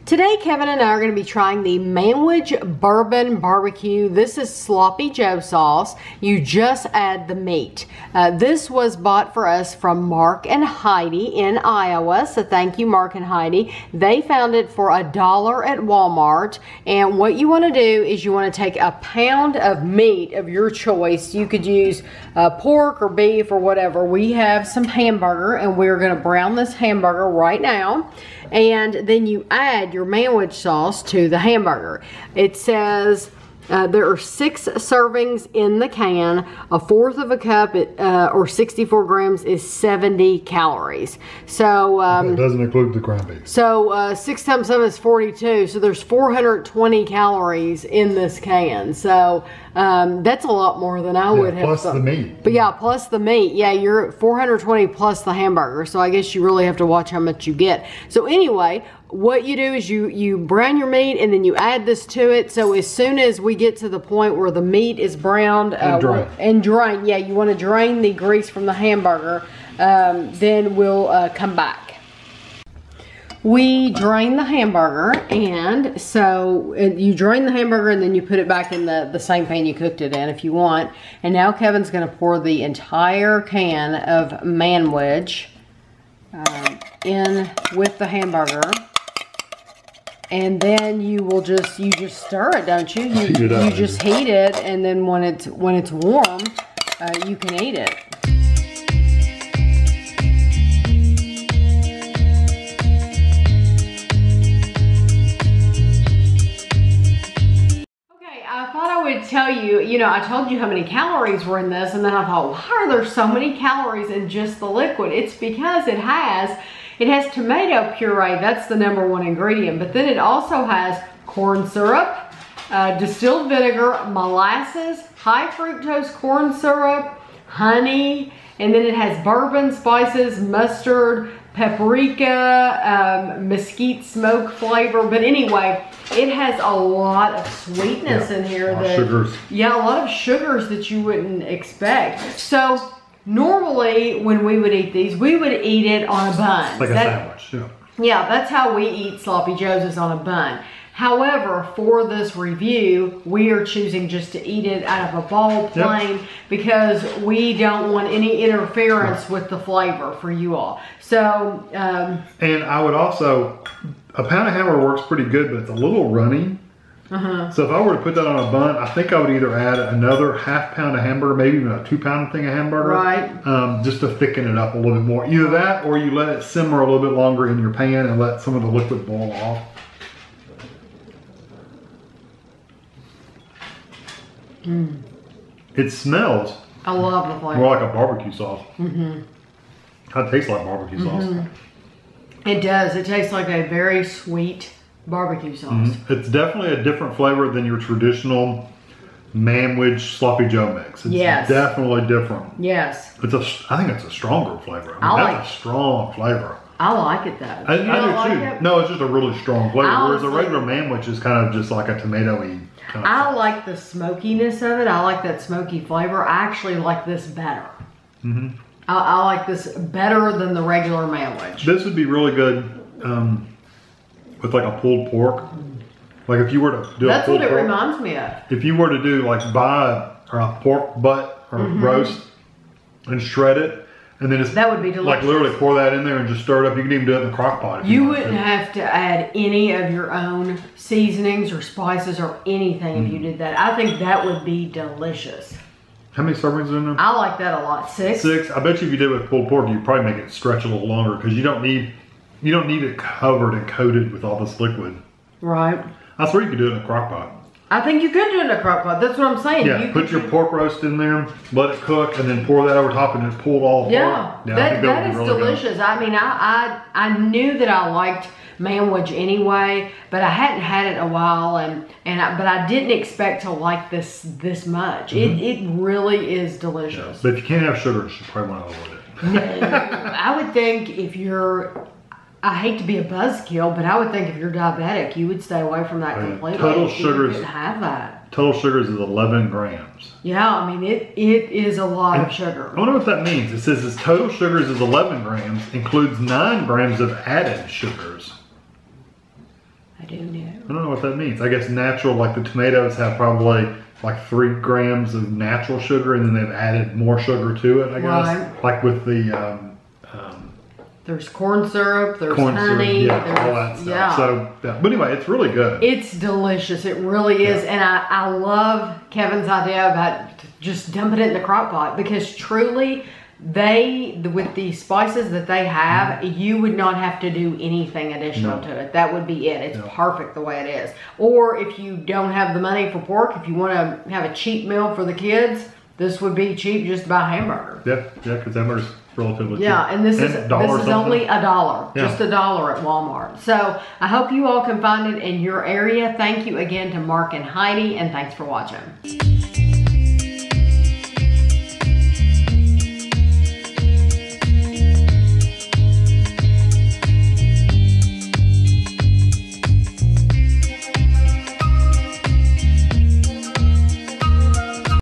Today, Kevin and I are going to be trying the Manwich Bourbon BBQ. This is Sloppy Joe sauce. You just add the meat. This was bought for us from Mark and Heidi in Iowa, so thank you, Mark and Heidi. They found it for $1 at Walmart, and what you want to do is you want to take a pound of meat of your choice. You could use pork or beef or whatever. We have some hamburger, and we're going to brown this hamburger right now. And then you add your Manwich sauce to the hamburger. It says there are 6 servings in the can. A fourth of a cup, or 64 grams, is 70 calories. So it doesn't include the ground beef. So 6 times 7 is 42. So there's 420 calories in this can. So that's a lot more than I would have. Plus the meat. But yeah, plus the meat. Yeah, you're at 420 plus the hamburger. So I guess you really have to watch how much you get. So anyway, what you do is you brown your meat and then you add this to it. So as soon as we get to the point where the meat is browned and drained, yeah, you want to drain the grease from the hamburger, then we'll come back. We drain the hamburger, and so you drain the hamburger and then you put it back in the same pan you cooked it in if you want. And now Kevin's going to pour the entire can of Manwich in with the hamburger. And then you just stir it, don't you? You just heat it, and then when it's warm, you can eat it. Okay, I thought I would tell you, I told you how many calories were in this, and then I thought, why are there so many calories in just the liquid? It's because it has tomato puree, that's the #1 ingredient, but then it also has corn syrup, distilled vinegar, molasses, high fructose corn syrup, honey, and then it has bourbon, spices, mustard, paprika, mesquite smoke flavor. But anyway, it has a lot of sweetness in here. Sugars. Yeah, a lot of sugars that you wouldn't expect. So normally, when we would eat these, we would eat it on a bun. Like a sandwich, yeah. Yeah, that's how we eat Sloppy Joe's, is on a bun. However, for this review, we are choosing just to eat it out of a bowl plain, because we don't want any interference with the flavor for you all. So, and I would also, a pound of hamburger works pretty good, but it's a little runny. So if I were to put that on a bun, I think I would either add another ½ pound of hamburger, maybe even a 2-pound thing of hamburger. Right. Just to thicken it up a little bit more. Either that, or you let it simmer a little bit longer in your pan and let some of the liquid boil off. It smells. I love the flavor. More like a barbecue sauce. It tastes like barbecue sauce. It does. It tastes like a very sweet barbecue sauce. It's definitely a different flavor than your traditional Manwich Sloppy Joe mix. It's definitely different. Yes. I think it's a stronger flavor. That's a strong flavor. I like it though. I do too. No, it's just a really strong flavor. Whereas a regular Manwich is kind of just like a tomatoey kind of I like the smokiness of it. I like that smoky flavor. I actually like this better. I like this better than the regular Manwich. This would be really good with like a pulled pork. Like if you were to do That's a pulled what it pork, reminds me of. If you were to do like buy a pork butt or roast and shred it, and then it's that would be delicious. Like literally pour that in there and just stir it up. You can even do it in the crock pot. You wouldn't have to add any of your own seasonings or spices or anything if you did that. I think that would be delicious. How many servings are in there? I like that a lot. 6? 6. I bet you if you did it with pulled pork, you'd probably make it stretch a little longer, because you don't need it covered and coated with all this liquid. Right. That's where you could do it in a crock pot. I think you could do it in a crock pot. That's what I'm saying. Yeah, you put your pork roast in there, let it cook, and then pour that over top and just pull it all apart. Yeah, that is really delicious. Good. I mean, I knew that I liked Manwich anyway, but I hadn't had it in a while, but I didn't expect to like this much. It really is delicious. Yeah, but if you can't have sugar, you probably want to avoid it. No, I would think if you're, I hate to be a buzzkill, but I would think if you're diabetic, you would stay away from that completely. Total sugars. You couldn't have that. Total sugars is 11 grams. Yeah, I mean, it is a lot of sugar. I wonder what that means. It says its total sugars is 11 grams, includes 9 grams of added sugars. I do know. I don't know what that means. I guess natural, like the tomatoes have probably like 3 grams of natural sugar, and then they've added more sugar to it, I guess. Right. Like with the... there's corn syrup, there's corn honey, syrup, there's, all that stuff. yeah. So, yeah. But anyway, it's really good. It's delicious. It really is. And I love Kevin's idea about just dumping it in the crock pot, because truly, with the spices that they have, you would not have to do anything additional to it. That would be it. It's perfect the way it is. Or if you don't have the money for pork, if you want to have a cheap meal for the kids, this would be cheap just to buy a hamburger. Yeah, because hamburger's relatively cheap. Yeah, and this is only $1. Yeah. Just $1 at Walmart. So I hope you all can find it in your area. Thank you again to Mark and Heidi, and thanks for watching.